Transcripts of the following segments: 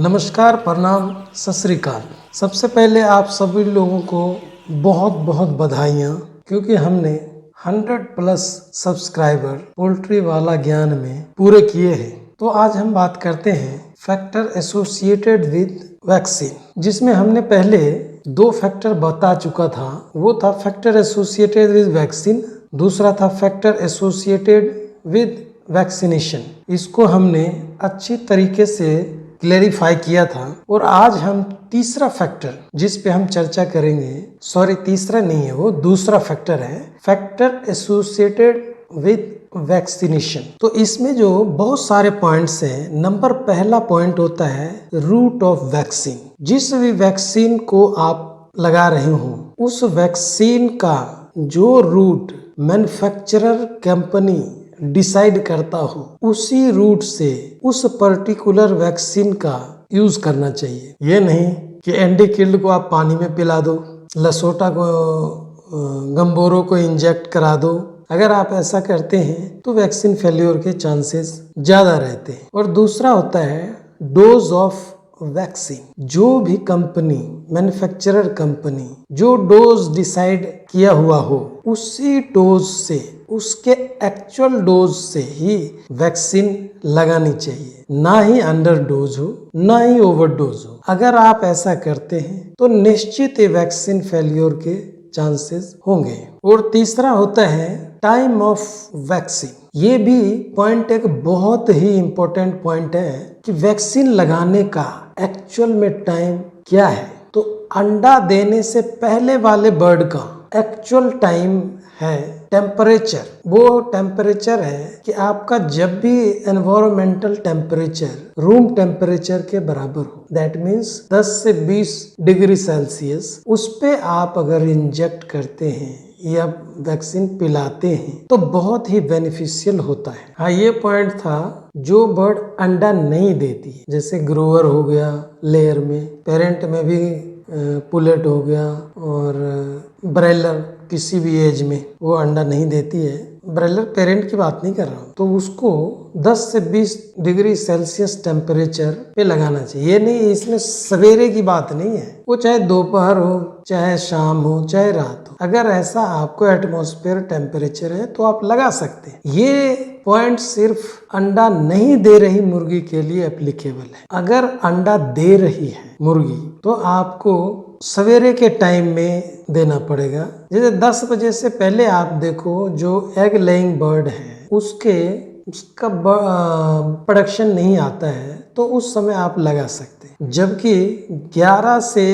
नमस्कार, प्रणाम, सत श्री अकाल। सबसे पहले आप सभी लोगों को बहुत बहुत बधाइयाँ, क्योंकि हमने 100+ सब्सक्राइबर पोल्ट्री वाला ज्ञान में पूरे किए हैं। तो आज हम बात करते हैं फैक्टर एसोसिएटेड विद वैक्सीन, जिसमें हमने पहले 2 फैक्टर बता चुका था। वो था फैक्टर एसोसिएटेड विद वैक्सीन, दूसरा था फैक्टर एसोसिएटेड विद वैक्सीनेशन। इसको हमने अच्छी तरीके से क्लेरिफाई किया था। और आज हम तीसरा फैक्टर जिस पे हम चर्चा करेंगे, तीसरा नहीं है, वो दूसरा फैक्टर है, फैक्टर एसोसिएटेड विद वैक्सीनेशन। तो इसमें जो बहुत सारे पॉइंट्स हैं, नंबर पहला पॉइंट होता है रूट ऑफ वैक्सीन। जिस भी वैक्सीन को आप लगा रहे हो, उस वैक्सीन का जो रूट मैन्युफैक्चरर कंपनी डिसाइड करता हो, उसी रूट से उस पर्टिकुलर वैक्सीन का यूज करना चाहिए। ये नहीं कि एंटीकिल्ड को आप पानी में पिला दो, लसोटा को गंबोरो को इंजेक्ट करा दो। अगर आप ऐसा करते हैं तो वैक्सीन फेल्योर के चांसेस ज्यादा रहते हैं। और दूसरा होता है डोज ऑफ वैक्सीन। जो भी कंपनी, मैन्युफैक्चरर कंपनी जो डोज डिसाइड किया हुआ हो, उसी डोज से, उसके एक्चुअल डोज से ही वैक्सीन लगानी चाहिए। ना ही अंडर डोज हो, ना ही ओवर डोज हो। अगर आप ऐसा करते हैं तो निश्चित ही वैक्सीन फेल्योर के चांसेस होंगे। और तीसरा होता है टाइम ऑफ वैक्सीन। ये भी पॉइंट एक बहुत ही इम्पोर्टेंट पॉइंट है कि वैक्सीन लगाने का एक्चुअल में टाइम क्या है। तो अंडा देने से पहले वाले बर्ड का एक्चुअल टाइम है टेम्परेचर। वो टेम्परेचर है कि आपका जब भी एनवायरमेंटल टेम्परेचर रूम टेम्परेचर के बराबर हो, दैट मीन्स 10 से 20 डिग्री सेल्सियस, उस पे आप अगर इंजेक्ट करते हैं या वैक्सीन पिलाते हैं तो बहुत ही बेनिफिशियल होता है। हाँ, ये पॉइंट था जो बर्ड अंडा नहीं देती है, जैसे ग्रोवर हो गया लेयर में, पेरेंट में भी पुलेट हो गया, और ब्रेलर किसी भी एज में वो अंडा नहीं देती है। ब्रेलर पेरेंट की बात नहीं कर रहा हूँ। तो उसको 10 से 20 डिग्री सेल्सियस टेम्परेचर पे लगाना चाहिए। ये नहीं, इसमें सवेरे की बात नहीं है, वो चाहे दोपहर हो, चाहे शाम हो, चाहे रात हो। अगर ऐसा आपको एटमॉस्फेयर टेम्परेचर है तो आप लगा सकते हैं। ये पॉइंट सिर्फ अंडा नहीं दे रही मुर्गी के लिए एप्लीकेबल है। अगर अंडा दे रही है मुर्गी तो आपको सवेरे के टाइम में देना पड़ेगा। जैसे 10 बजे से पहले आप देखो, जो एग लेइंग बर्ड है उसका प्रोडक्शन नहीं आता है, तो उस समय आप लगा सकते हैं। जबकि 11 से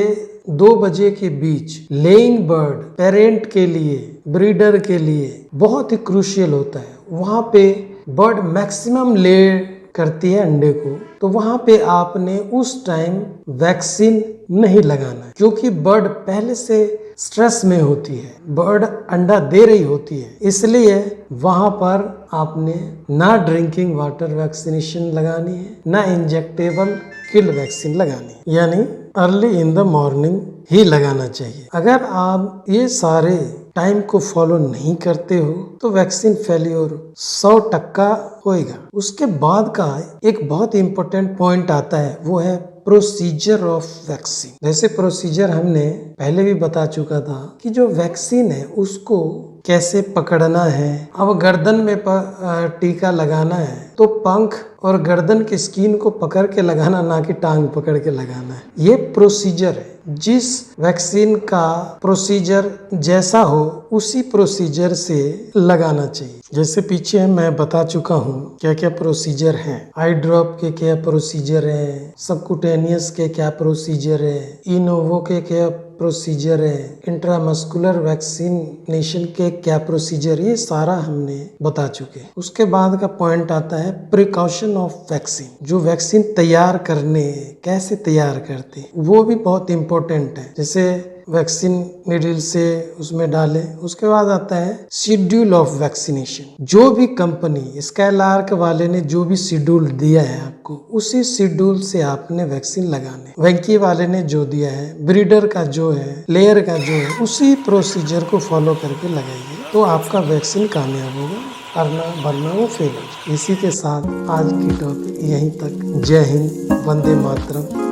2 बजे के बीच लेइंग बर्ड पेरेंट के लिए, ब्रीडर के लिए बहुत ही क्रूशियल होता है। वहाँ पे बर्ड मैक्सिमम ले करती है अंडे को, तो वहाँ पे आपने उस टाइम वैक्सीन नहीं लगाना है, क्योंकि बर्ड पहले से स्ट्रेस में होती है, बर्ड अंडा दे रही होती है। इसलिए वहाँ पर आपने ना ड्रिंकिंग वाटर वैक्सीनेशन लगानी है, ना इंजेक्टेबल किल वैक्सीन लगानी है, यानी अर्ली इन द मॉर्निंग ही लगाना चाहिए। अगर आप ये सारे टाइम को फॉलो नहीं करते हो तो वैक्सीन फेल्योर 100% होएगा। उसके बाद का एक बहुत इंपॉर्टेंट पॉइंट आता है, वो है प्रोसीजर ऑफ वैक्सीन। जैसे प्रोसीजर हमने पहले भी बता चुका था कि जो वैक्सीन है उसको कैसे पकड़ना है। अब गर्दन में टीका लगाना है तो पंख और गर्दन की स्किन को पकड़ के लगाना, ना कि टांग पकड़ के लगाना है। ये प्रोसीजर है। जिस वैक्सीन का प्रोसीजर जैसा हो उसी प्रोसीजर से लगाना चाहिए। जैसे पीछे मैं बता चुका हूँ क्या क्या प्रोसीजर हैं, आई ड्रॉप के क्या प्रोसीजर है, सबकुटेनियस के क्या प्रोसीजर है, इनोवो के क्या प्रोसीजर है, इंट्रामस्कुलर वैक्सीनेशन के क्या प्रोसीजर, ये सारा हमने बता चुके। उसके बाद का पॉइंट आता है प्रिकॉशन ऑफ वैक्सीन। जो वैक्सीन तैयार करने, कैसे तैयार करते हैं, वो भी बहुत इंपॉर्टेंट है। जैसे वैक्सीन नीडल से उसमें डालें। उसके बाद आता है शेड्यूल ऑफ वैक्सीनेशन। जो भी कंपनी स्काईलार्क वाले ने जो भी शेड्यूल दिया है आपको, उसी शेड्यूल से आपने वैक्सीन लगाने। वेंकी वाले ने जो दिया है, ब्रीडर का जो है, लेयर का जो है, उसी प्रोसीजर को फॉलो करके लगाइए तो आपका वैक्सीन कामयाब होगा, वरना वो फेल हो जाए। इसी के साथ आज की टॉपिक यहीं तक। जय हिंद, वंदे मातरम।